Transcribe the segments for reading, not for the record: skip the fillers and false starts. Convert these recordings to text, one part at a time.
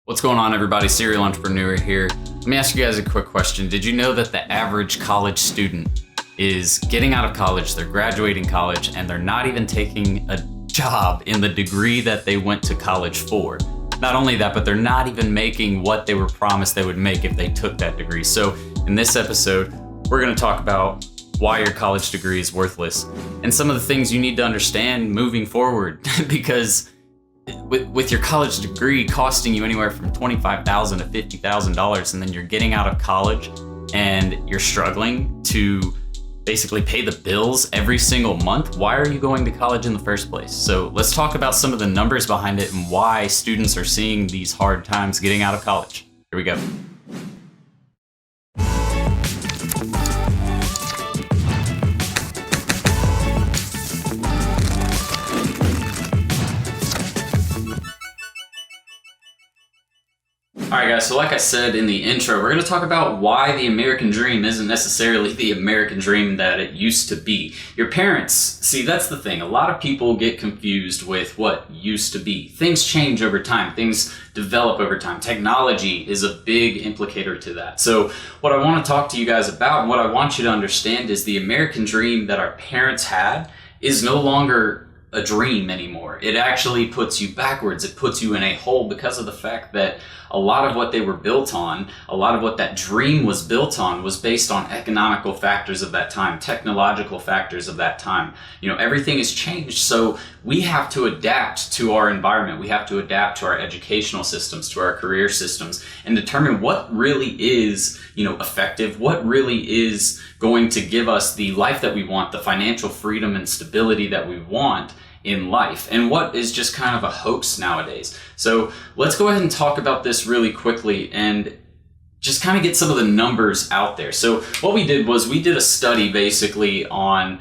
What's going on, everybody? Serial Entrepreneur here. Let me ask you guys a quick question. Did you know that the average college student is getting out of college, they're graduating college, and they're not even taking a job in the degree that they went to college for? Not only that, but they're not even making what they were promised they would make if they took that degree. So in this episode, we're going to talk about why your college degree is worthless and some of the things you need to understand moving forward because with your college degree costing you anywhere from $25,000 to $50,000, and then you're getting out of college and you're struggling to basically pay the bills every single month, why are you going to college in the first place? So let's talk about some of the numbers behind it and why students are seeing these hard times getting out of college. Here we go. All right, guys, so like I said in the intro, we're going to talk about why the American dream isn't necessarily the American dream that it used to be. Your parents, see, that's the thing. A lot of people get confused with what used to be. Things change over time. Things develop over time. Technology is a big implicator to that. So what I want to talk to you guys about and what I want you to understand is the American dream that our parents had is no longer a dream anymore. It actually puts you backwards. It puts you in a hole because of the fact that a lot of what they were built on, a lot of what that dream was built on was based on economical factors of that time, technological factors of that time. You know, everything has changed. So we have to adapt to our environment. We have to adapt to our educational systems, to our career systems, and determine what really is, effective, what really is going to give us the life that we want, the financial freedom and stability that we want in life, and what is just kind of a hoax nowadays. So let's go ahead and talk about this really quickly and just kind of get some of the numbers out there. So what we did was we did a study basically on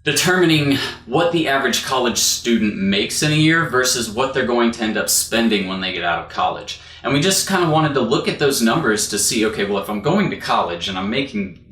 determining what the average college student makes in a year versus what they're going to end up spending when they get out of college. And we just kind of wanted to look at those numbers to see, okay, well, if I'm going to college and I'm making,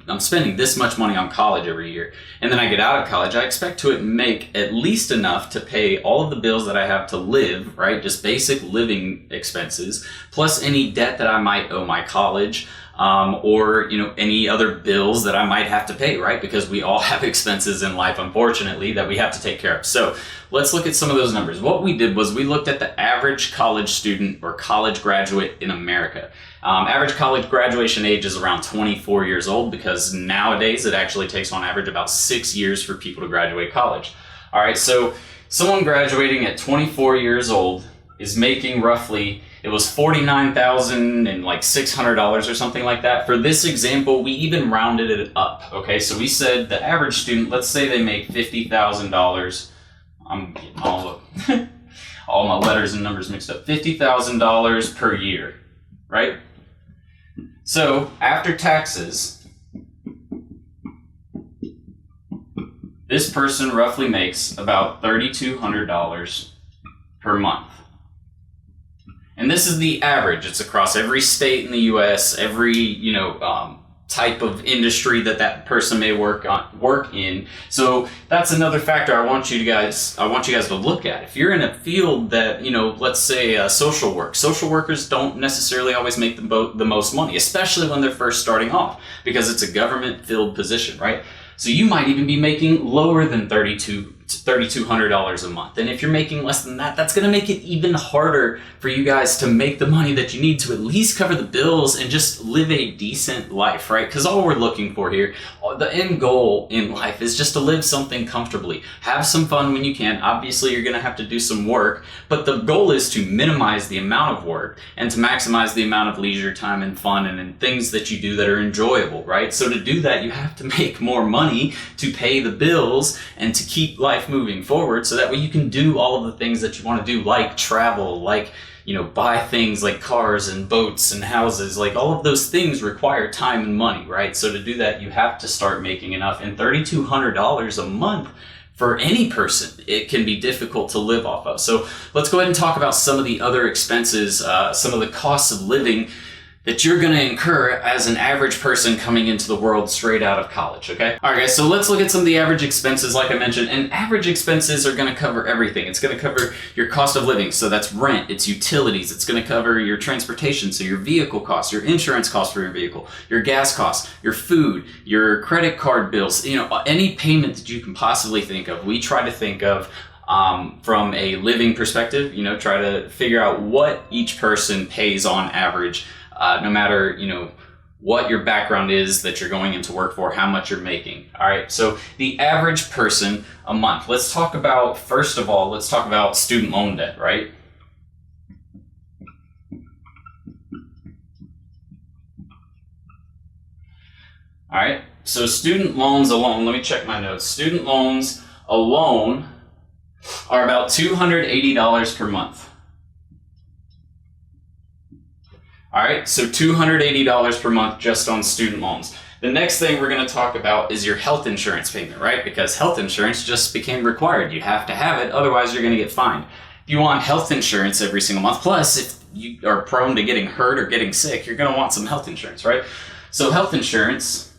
I'm spending this much money on college every year, and then I get out of college, I expect to make at least enough to pay all of the bills that I have to live, right? Just basic living expenses, plus any debt that I might owe my college, or any other bills that I might have to pay, right? Because we all have expenses in life, unfortunately, that we have to take care of. So let's look at some of those numbers. What we did was we looked at the average college student or college graduate in America. Average college graduation age is around 24 years old because nowadays it actually takes on average about 6 years for people to graduate college. All right, so someone graduating at 24 years old is making roughly, it was $49,600 or something like that. For this example, we even rounded it up, okay? So we said the average student, let's say they make $50,000. I'm getting all my letters and numbers mixed up. $50,000 per year, right? So after taxes, this person roughly makes about $3,200 per month. And this is the average. It's across every state in the U.S., every, type of industry that person may work in. So that's another factor I want you guys to look at. If you're in a field that, let's say social work. Social workers don't necessarily always make the most money, especially when they're first starting off, because it's a government-filled position, right? So you might even be making lower than $3,200 a month. And if you're making less than that, that's going to make it even harder for you guys to make the money that you need to at least cover the bills and just live a decent life, right? Because all we're looking for here, the end goal in life is just to live something comfortably. Have some fun when you can. Obviously, you're going to have to do some work, but the goal is to minimize the amount of work and to maximize the amount of leisure time and fun and things that you do that are enjoyable, right? So to do that, you have to make more money to pay the bills and to keep life moving forward, so that way you can do all of the things that you want to do, like travel, like buy things like cars and boats and houses. Like all of those things require time and money, right? So to do that, you have to start making enough. And $3,200 a month for any person, it can be difficult to live off of. So let's go ahead and talk about some of the other expenses, some of the costs of living that you're going to incur as an average person coming into the world straight out of college, okay? All right, guys, so let's look at some of the average expenses, like I mentioned, and average expenses are going to cover everything. It's going to cover your cost of living, so that's rent, it's utilities, it's going to cover your transportation, so your vehicle costs, your insurance costs for your vehicle, your gas costs, your food, your credit card bills, any payment that you can possibly think of. We try to think of from a living perspective, try to figure out what each person pays on average, no matter, what your background is that you're going into work for, how much you're making. All right, so the average person a month. Let's talk about, first of all, student loan debt, right? All right, so student loans alone, let me check my notes. Student loans alone are about $280 per month. All right, so $280 per month just on student loans. The next thing we're going to talk about is your health insurance payment, right? Because health insurance just became required. You have to have it, otherwise you're going to get fined. If you want health insurance every single month, plus if you are prone to getting hurt or getting sick, you're going to want some health insurance, right? So health insurance,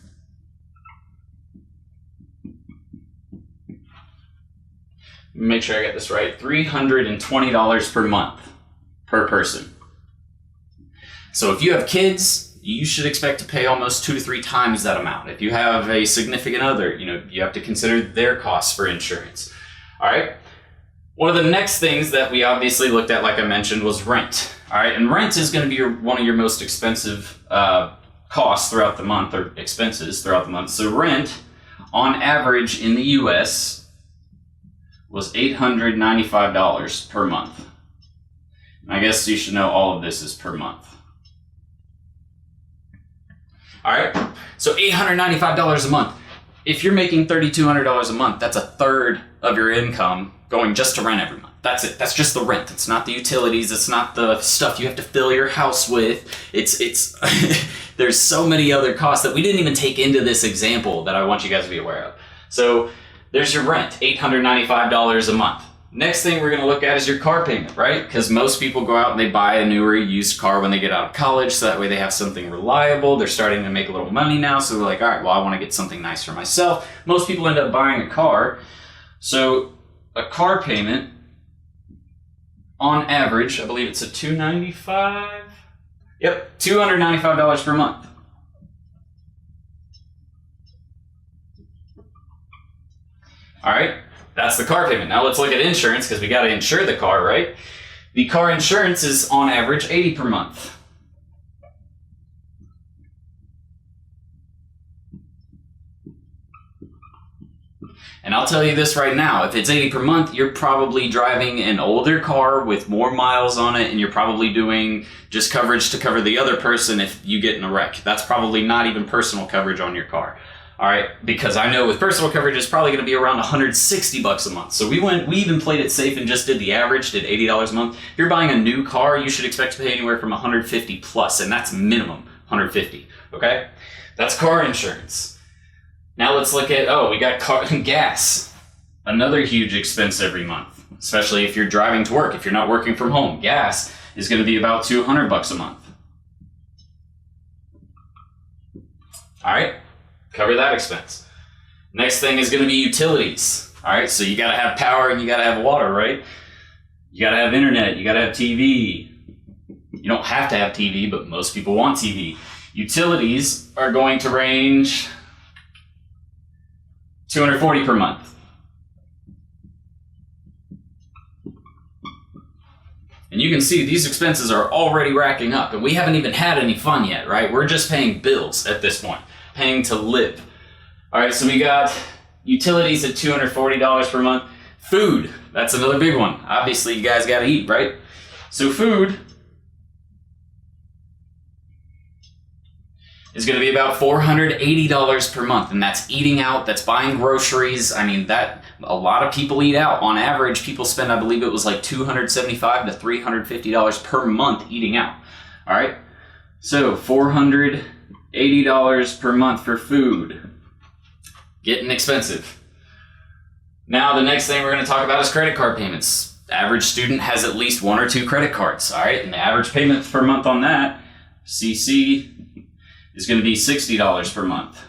make sure I get this right, $320 per month per person. So if you have kids, you should expect to pay almost 2 to 3 times that amount. If you have a significant other, you have to consider their costs for insurance. All right. One of the next things that we obviously looked at, like I mentioned, was rent. All right, and rent is going to be one of your most expensive costs throughout the month, or expenses throughout the month. So rent, on average in the U.S., was $895 per month. I guess you should know all of this is per month. All right, so $895 a month. If you're making $3,200 a month, that's a third of your income going just to rent every month. That's it. That's just the rent. It's not the utilities. It's not the stuff you have to fill your house with. It's there's so many other costs that we didn't even take into this example that I want you guys to be aware of. So there's your rent, $895 a month. Next thing we're going to look at is your car payment, right? Because most people go out and they buy a newer used car when they get out of college, so that way they have something reliable. They're starting to make a little money now, so they're like, all right, well, I want to get something nice for myself. Most people end up buying a car. So a car payment, on average, I believe it's a $295? Yep, $295 per month. All right. That's the car payment. Now let's look at insurance, because we got to insure the car, right? The car insurance is on average $80 per month. And I'll tell you this right now, if it's $80 per month, you're probably driving an older car with more miles on it, and you're probably doing just coverage to cover the other person if you get in a wreck. That's probably not even personal coverage on your car. All right, because I know with personal coverage, it's probably going to be around $160 a month. So we even played it safe and just did the average, did $80 a month. If you're buying a new car, you should expect to pay anywhere from $150 plus, and that's minimum $150. Okay, that's car insurance. Now let's look at we got gas, another huge expense every month, especially if you're driving to work. If you're not working from home, gas is going to be about $200 a month. All right. Cover that expense. Next thing is going to be utilities. All right, so you got to have power and you got to have water, right? You got to have internet, you got to have TV. You don't have to have TV, but most people want TV. Utilities are going to range $240 per month. And you can see these expenses are already racking up, and we haven't even had any fun yet, right? We're just paying bills at this point. Paying to live. All right, so we got utilities at $240 per month. Food, that's another big one. Obviously, you guys got to eat, right? So food is going to be about $480 per month, and that's eating out, that's buying groceries. I mean, that a lot of people eat out. On average, people spend, I believe it was like $275 to $350 per month eating out. All right, so $480 per month for food. Getting expensive. Now the next thing we're going to talk about is credit card payments. The average student has at least 1 or 2 credit cards, all right? And the average payment per month on that, CC is going to be $60 per month.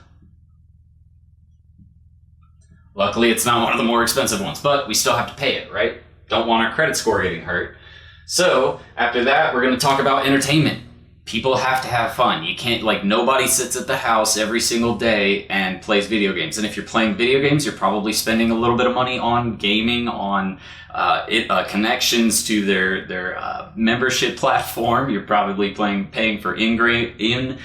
Luckily, it's not one of the more expensive ones, but we still have to pay it, right? Don't want our credit score getting hurt. So after that, we're going to talk about entertainment. People have to have fun. You can't, like, nobody sits at the house every single day and plays video games. And if you're playing video games, you're probably spending a little bit of money on gaming, on connections to their membership platform. You're probably paying for in-game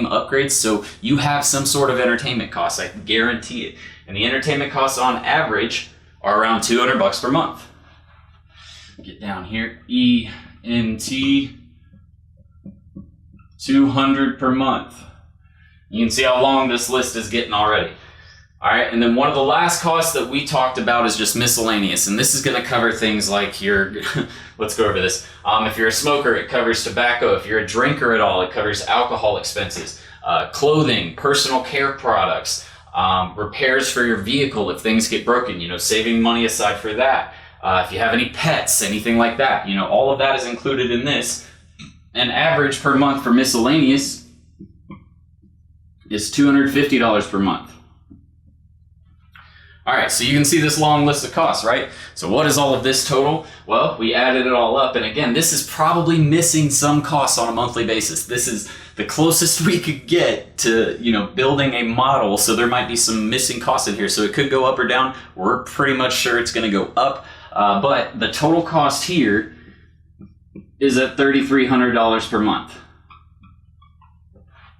upgrades. So you have some sort of entertainment costs, I guarantee it. And the entertainment costs on average are around $200 per month. Get down here, ENT, 200 per month. You can see how long this list is getting already. All right, and then one of the last costs that we talked about is just miscellaneous, and this is going to cover things like your, let's go over this. If you're a smoker, it covers tobacco. If you're a drinker at all, it covers alcohol expenses, clothing, personal care products, repairs for your vehicle if things get broken, saving money aside for that. If you have any pets, anything like that, all of that is included in this. An average per month for miscellaneous is $250 per month. All right, so you can see this long list of costs, right? So what is all of this total? Well, we added it all up, and again, this is probably missing some costs on a monthly basis. This is the closest we could get to, building a model, so there might be some missing costs in here. So it could go up or down. We're pretty much sure it's going to go up, but the total cost here is at $3,300 per month.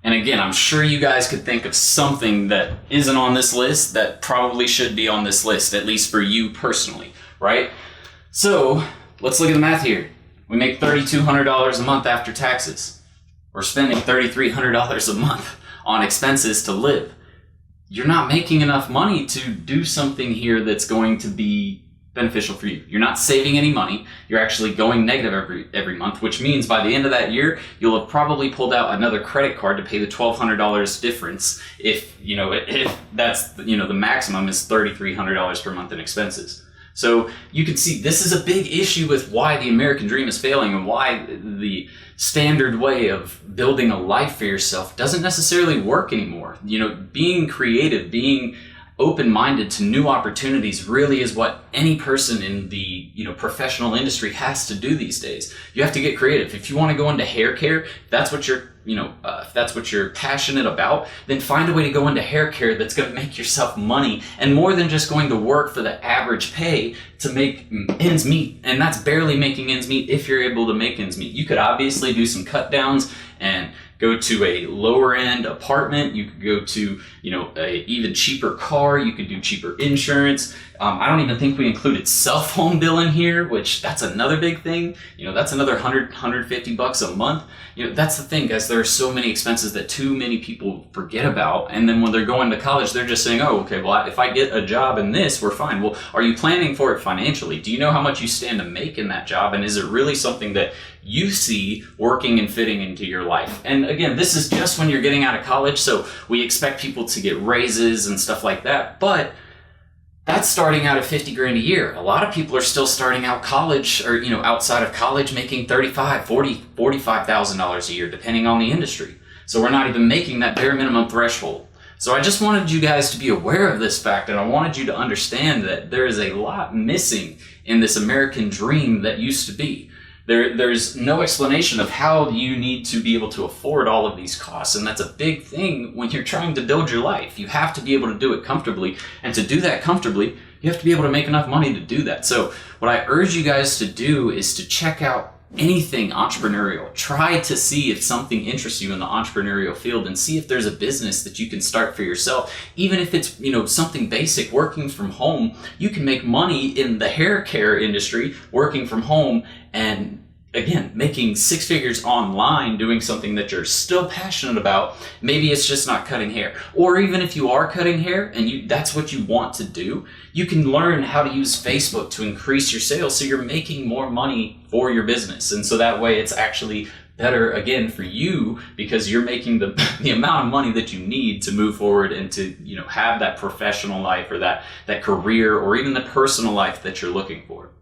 And again, I'm sure you guys could think of something that isn't on this list that probably should be on this list, at least for you personally, right? So let's look at the math here. We make $3,200 a month after taxes. We're spending $3,300 a month on expenses to live. You're not making enough money to do something here that's going to be beneficial for you. You're not saving any money. You're actually going negative every month, which means by the end of that year, you'll have probably pulled out another credit card to pay the $1,200 difference. If that's, the maximum is $3,300 per month in expenses. So you can see this is a big issue with why the American dream is failing and why the standard way of building a life for yourself doesn't necessarily work anymore. Being creative, being open-minded to new opportunities really is what any person in the professional industry has to do these days. You have to get creative. If you want to go into hair care, if that's what you're passionate about, then find a way to go into hair care that's going to make yourself money, and more than just going to work for the average pay to make ends meet. And that's barely making ends meet if you're able to make ends meet. You could obviously do some cut downs and go to a lower end apartment. You could go to, a even cheaper car. You could do cheaper insurance. I don't even think we included cell phone bill in here, which that's another big thing. That's another $150 a month. That's the thing, guys. There are so many expenses that too many people forget about. And then when they're going to college, they're just saying, oh, okay, well, if I get a job in this, we're fine. Well, are you planning for it financially? Do you know how much you stand to make in that job? And is it really something that you see working and fitting into your life? And again, this is just when you're getting out of college. So we expect people to get raises and stuff like that. But that's starting out at $50,000 a year. A lot of people are still starting out college or, outside of college making $35,000, $40,000, $45,000 a year, depending on the industry. So we're not even making that bare minimum threshold. So I just wanted you guys to be aware of this fact, and I wanted you to understand that there is a lot missing in this American dream that used to be. There's no explanation of how you need to be able to afford all of these costs, and that's a big thing when you're trying to build your life. You have to be able to do it comfortably, and to do that comfortably, you have to be able to make enough money to do that. So what I urge you guys to do is to check out anything entrepreneurial. Try to see if something interests you in the entrepreneurial field, and see if there's a business that you can start for yourself. Even if it's, something basic, working from home, you can make money in the hair care industry, working from home, and again, making six figures online, doing something that you're still passionate about. Maybe it's just not cutting hair. Or even if you are cutting hair and that's what you want to do, you can learn how to use Facebook to increase your sales so you're making more money for your business. And so that way it's actually better, again, for you, because you're making the amount of money that you need to move forward and to have that professional life or that career or even the personal life that you're looking for.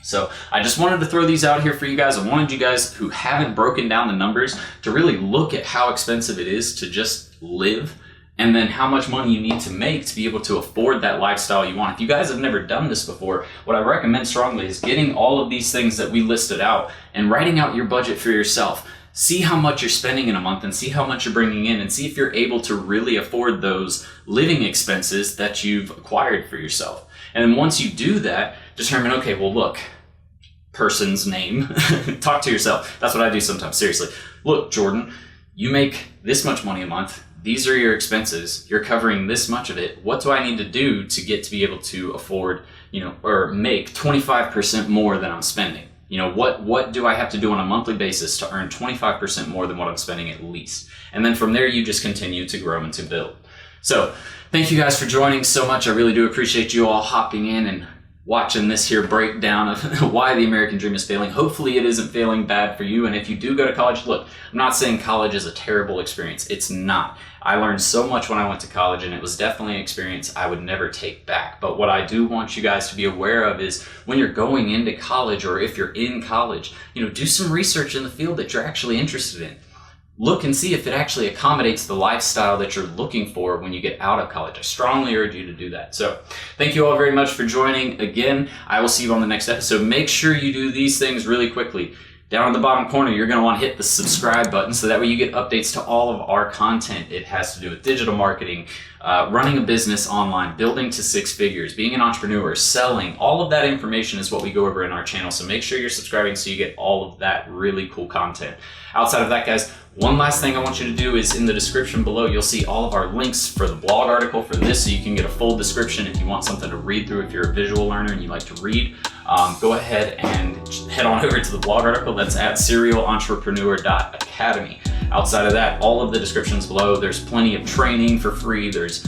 So I just wanted to throw these out here for you guys. I wanted you guys who haven't broken down the numbers to really look at how expensive it is to just live, and then how much money you need to make to be able to afford that lifestyle you want. If you guys have never done this before, what I recommend strongly is getting all of these things that we listed out and writing out your budget for yourself. See how much you're spending in a month and see how much you're bringing in, and see if you're able to really afford those living expenses that you've acquired for yourself. And then once you do that, determine, okay, well look, person's name, talk to yourself. That's what I do sometimes, seriously. Look, Jordan, you make this much money a month. These are your expenses. You're covering this much of it. What do I need to do to get to be able to afford, or make 25% more than I'm spending? What do I have to do on a monthly basis to earn 25% more than what I'm spending at least? And then from there, you just continue to grow and to build. So thank you guys for joining so much. I really do appreciate you all hopping in and watching this here breakdown of why the American dream is failing. Hopefully it isn't failing bad for you. And if you do go to college, look, I'm not saying college is a terrible experience. It's not. I learned so much when I went to college, and it was definitely an experience I would never take back. But what I do want you guys to be aware of is when you're going into college, or if you're in college, do some research in the field that you're actually interested in. Look and see if it actually accommodates the lifestyle that you're looking for when you get out of college. I strongly urge you to do that. So thank you all very much for joining. Again, I will see you on the next episode. Make sure you do these things really quickly. Down in the bottom corner, you're going to want to hit the subscribe button so that way you get updates to all of our content. It has to do with digital marketing, running a business online, building to 6 figures, being an entrepreneur, selling. All of that information is what we go over in our channel. So make sure you're subscribing so you get all of that really cool content. Outside of that, guys, one last thing I want you to do is in the description below, you'll see all of our links for the blog article for this, so you can get a full description if you want something to read through. If you're a visual learner and you like to read, go ahead and head on over to the blog article. That's at serialentrepreneur.academy. Outside of that, all of the descriptions below, there's plenty of training for free. There's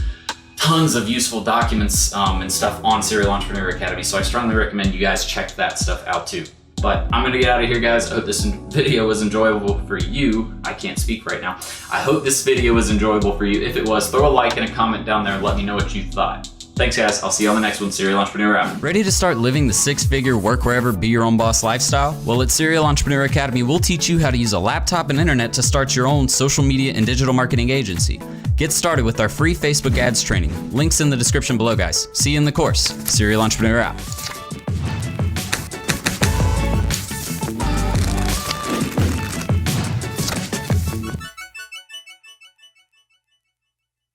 tons of useful documents and stuff on Serial Entrepreneur Academy. So I strongly recommend you guys check that stuff out too. But I'm gonna get out of here, guys. I hope this video was enjoyable for you. I can't speak right now. I hope this video was enjoyable for you. If it was, throw a like and a comment down there and let me know what you thought. Thanks, guys. I'll see you on the next one. Serial Entrepreneur out. Ready to start living the 6-figure work wherever, be your own boss lifestyle? Well, at Serial Entrepreneur Academy, we'll teach you how to use a laptop and internet to start your own social media and digital marketing agency. Get started with our free Facebook ads training. Links in the description below, guys. See you in the course. Serial Entrepreneur out.